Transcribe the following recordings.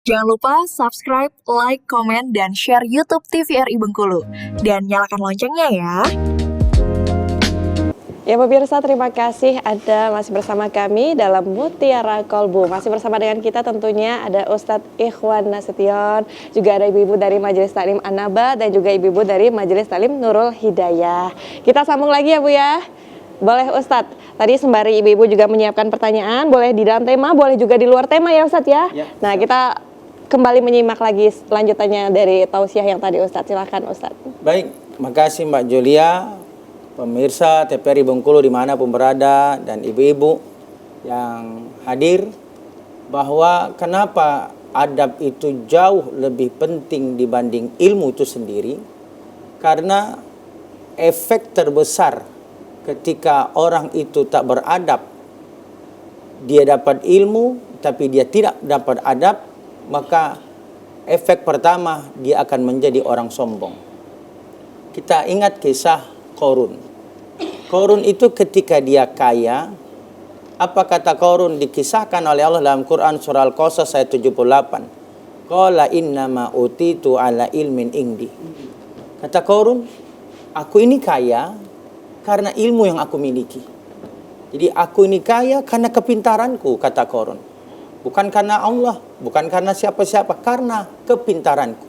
Jangan lupa subscribe, like, komen, dan share YouTube TVRI Bengkulu. Dan nyalakan loncengnya ya. Ya pemirsa, terima kasih masih bersama kami dalam Mutiara Kolbu. Masih bersama dengan kita tentunya ada Ustadz Ikhwan Nasution, juga ada ibu-ibu dari Majelis Taklim An-Naba, dan juga ibu-ibu dari Majelis Taklim Nurul Hidayah. Kita sambung lagi ya Bu ya. Boleh Ustadz, tadi sembari ibu-ibu juga menyiapkan pertanyaan, boleh di dalam tema, boleh juga di luar tema ya Ustadz ya. Nah kita kembali menyimak lagi lanjutannya dari tausiah yang tadi Ustadz. Silahkan Ustadz. Baik, makasih Mbak Julia, pemirsa TVRI Bengkulu dimanapun berada, dan ibu-ibu yang hadir, bahwa kenapa adab itu jauh lebih penting dibanding ilmu itu sendiri. Karena efek terbesar ketika orang itu tak beradab, dia dapat ilmu tapi dia tidak dapat adab, maka efek pertama dia akan menjadi orang sombong. Kita ingat kisah Qarun. Qarun itu ketika dia kaya, apa kata Qarun dikisahkan oleh Allah dalam Quran surah Al-Qasas ayat 78. Qala innama utitu ala ilmin indi. Kata Qarun, aku ini kaya karena ilmu yang aku miliki. Jadi aku ini kaya karena kepintaranku, kata Qarun. Bukan karena Allah, bukan karena siapa-siapa, karena kepintaranku.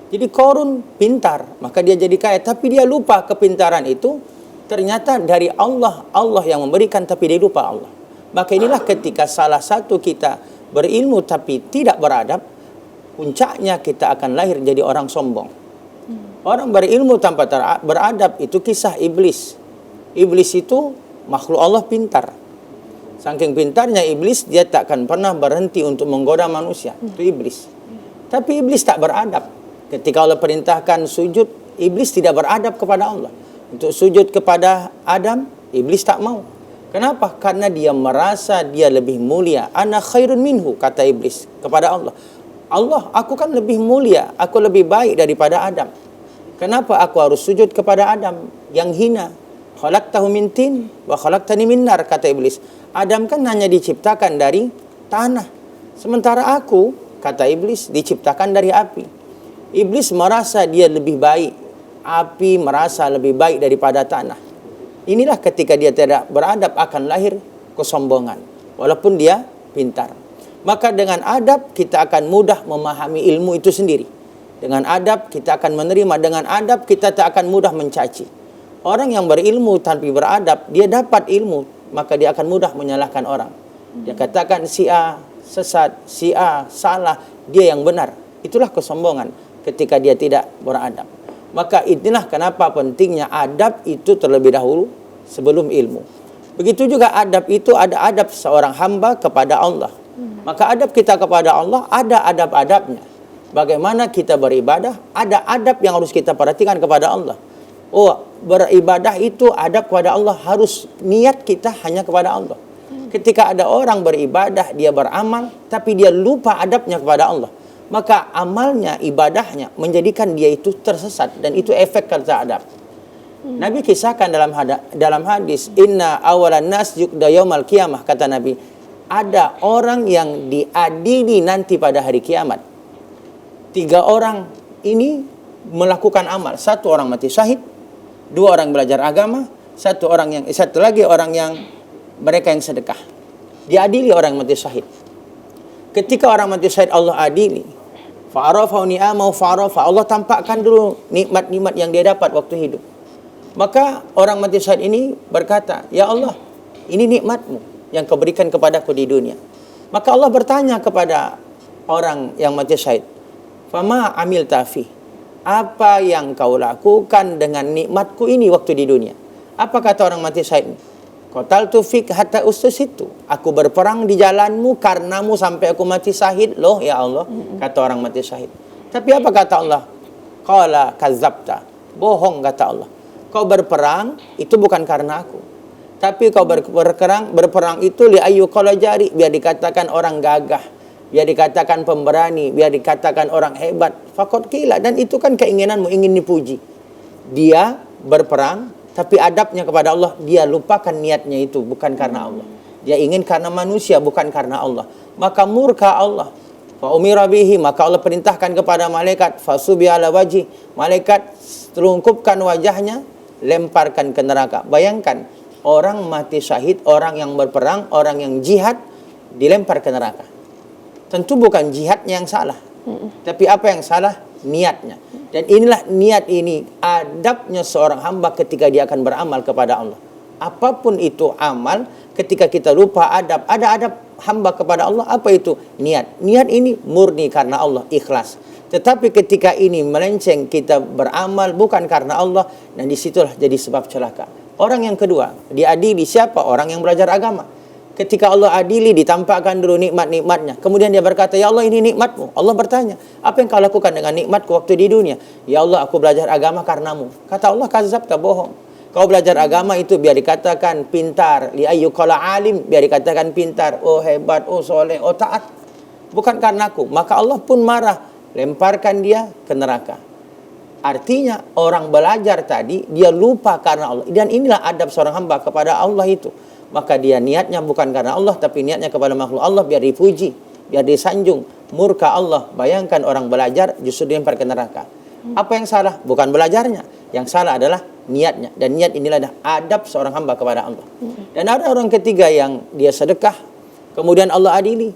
Jadi Qarun pintar, maka dia jadi kaya. Tapi dia lupa kepintaran itu ternyata dari Allah. Allah yang memberikan, tapi dia lupa Allah. Maka inilah ketika salah satu kita berilmu tapi tidak beradab, puncaknya kita akan lahir jadi orang sombong. Orang berilmu tanpa beradab itu kisah iblis. Iblis itu makhluk Allah pintar. Saking pintarnya iblis, dia tak akan pernah berhenti untuk menggoda manusia. Itu iblis. Tapi iblis tak beradab. Ketika Allah perintahkan sujud, iblis tidak beradab kepada Allah. Untuk sujud kepada Adam, iblis tak mau. Kenapa? Karena dia merasa dia lebih mulia. Ana khairun minhu, kata iblis kepada Allah. Allah, aku kan lebih mulia, aku lebih baik daripada Adam. Kenapa aku harus sujud kepada Adam yang hina? Khalaqtahu min tin wa khalaqtani min nar, kata iblis. Adam kan hanya diciptakan dari tanah. Sementara aku, kata iblis, diciptakan dari api. Iblis merasa dia lebih baik. Api merasa lebih baik daripada tanah. Inilah ketika dia tidak beradab akan lahir kesombongan. Walaupun dia pintar. Maka dengan adab kita akan mudah memahami ilmu itu sendiri. Dengan adab kita akan menerima. Dengan adab kita tak akan mudah mencaci. Orang yang berilmu tanpa beradab, dia dapat ilmu, maka dia akan mudah menyalahkan orang. Dia katakan si A sesat, si A salah, dia yang benar. Itulah kesombongan ketika dia tidak beradab. Maka inilah kenapa pentingnya adab itu terlebih dahulu sebelum ilmu. Begitu juga adab itu, ada adab seorang hamba kepada Allah. Maka adab kita kepada Allah ada adab-adabnya. Bagaimana kita beribadah, ada adab yang harus kita perhatikan kepada Allah. Oh, beribadah itu adab kepada Allah, harus niat kita hanya kepada Allah. Ketika ada orang beribadah, dia beramal, tapi dia lupa adabnya kepada Allah, maka amalnya, ibadahnya menjadikan dia itu tersesat, dan itu efek kerja adab. Nabi kisahkan dalam hadis, inna awalan nas yukda yaumal qiyamah, kata Nabi, ada orang yang diadili nanti pada hari kiamat. 3 orang ini melakukan amal, 1 orang mati syahid, 2 orang belajar agama, 1 lagi orang yang mereka yang sedekah. Diadili orang mati syahid. Ketika orang mati syahid Allah adili, fa'arafahu ni'amahu fa'arafa, Allah tampakkan dulu nikmat-nikmat yang dia dapat waktu hidup. Maka orang mati syahid ini berkata, ya Allah, ini nikmatmu yang kau berikan kepadaku di dunia. Maka Allah bertanya kepada orang yang mati syahid, fama amil tafi, apa yang kau lakukan dengan nikmatku ini waktu di dunia? Apa kata orang mati syahid? Qataltu fik hatta ustusitu. Aku berperang di jalanmu karenamu sampai aku mati syahid. Loh ya Allah, kata orang mati syahid. Tapi apa kata Allah? Qala kadzabta. Bohong, kata Allah. Kau berperang itu bukan karena aku. Tapi kau berperang itu li ayyu qala jari, biar dikatakan orang gagah, biar dikatakan pemberani, biar dikatakan orang hebat. Faqad qila, dan itu kan keinginanmu, ingin dipuji. Dia berperang, tapi adabnya kepada Allah, dia lupakan niatnya itu, bukan karena Allah. Dia ingin karena manusia, bukan karena Allah. Maka murka Allah. Fa umira bihi, maka Allah perintahkan kepada malaikat, fasubi ala wajhi, malaikat telungkupkan wajahnya, lemparkan ke neraka. Bayangkan, orang mati syahid, orang yang berperang, orang yang jihad dilempar ke neraka. Tentu bukan jihadnya yang salah, tapi apa yang salah? Niatnya. Dan inilah niat ini, adabnya seorang hamba ketika dia akan beramal kepada Allah. Apapun itu amal, ketika kita lupa adab, ada adab hamba kepada Allah, apa itu? Niat. Niat ini murni karena Allah, ikhlas. Tetapi ketika ini melenceng, kita beramal bukan karena Allah, dan disitulah jadi sebab celaka. Orang yang kedua, diadili siapa? Orang yang belajar agama. Ketika Allah adili, ditampakkan dulu nikmat-nikmatnya. Kemudian dia berkata, ya Allah ini nikmatmu. Allah bertanya, apa yang kau lakukan dengan nikmatku waktu di dunia? Ya Allah, aku belajar agama karenamu. Kata Allah, kadzabta, bohong. Kau belajar agama itu biar dikatakan pintar. Li ayyuqala alim, biar dikatakan pintar. Oh hebat, oh soleh, oh taat. Bukan karenaku. Maka Allah pun marah. Lemparkan dia ke neraka. Artinya orang belajar tadi, dia lupa karena Allah. Dan inilah adab seorang hamba kepada Allah itu. Maka dia niatnya bukan karena Allah, tapi niatnya kepada makhluk Allah biar dipuji, biar disanjung. Murka Allah. Bayangkan orang belajar justru dilempar ke neraka. Apa yang salah? Bukan belajarnya. Yang salah adalah niatnya. Dan niat inilah adab seorang hamba kepada Allah. Dan ada orang ketiga yang dia sedekah, kemudian Allah adili.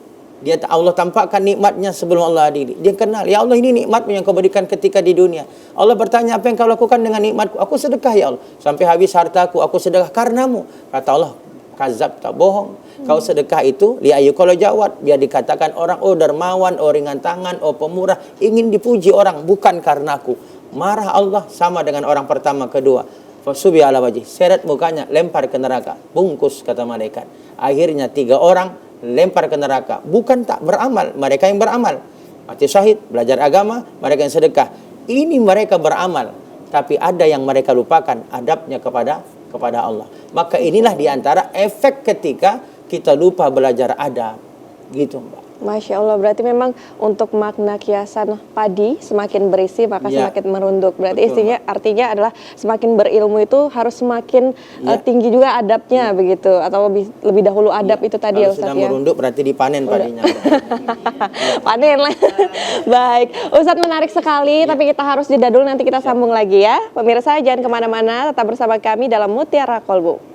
Allah tampakkan nikmatnya sebelum Allah adili. Dia kenal, ya Allah ini nikmatmu yang kau berikan ketika di dunia. Allah bertanya, apa yang kau lakukan dengan nikmatku? Aku sedekah ya Allah. Sampai habis hartaku, aku sedekah karenamu. Kata Allah, kadzabta, bohong. Kau sedekah itu li ayyuqala jawad, biar dikatakan orang, oh dermawan, oh ringan tangan, oh pemurah, ingin dipuji orang, bukan karenaku. Marah Allah sama dengan orang pertama, kedua. Fasubi ala wajhi, seret mukanya, lempar ke neraka. Bungkus, kata malaikat. Akhirnya 3 orang lempar ke neraka. Bukan tak beramal, mereka yang beramal. Mati syahid, belajar agama, mereka yang sedekah. Ini mereka beramal, tapi ada yang mereka lupakan, adabnya kepada Allah. Maka inilah diantara efek ketika kita lupa belajar adab. Gitu, Mbak. Masya Allah, berarti memang untuk makna kiasan padi semakin berisi maka semakin merunduk. Berarti isinya artinya adalah semakin berilmu itu harus semakin tinggi juga adabnya begitu, atau lebih dahulu adab itu tadi. Kalau ya Ustaz sudah ya. merunduk berarti dipanen padinya. Panen lah. Baik, Ustadz menarik sekali, tapi kita harus jeda dulu, nanti kita sambung lagi ya. Pemirsa jangan kemana-mana, tetap bersama kami dalam Mutiara Kolbu.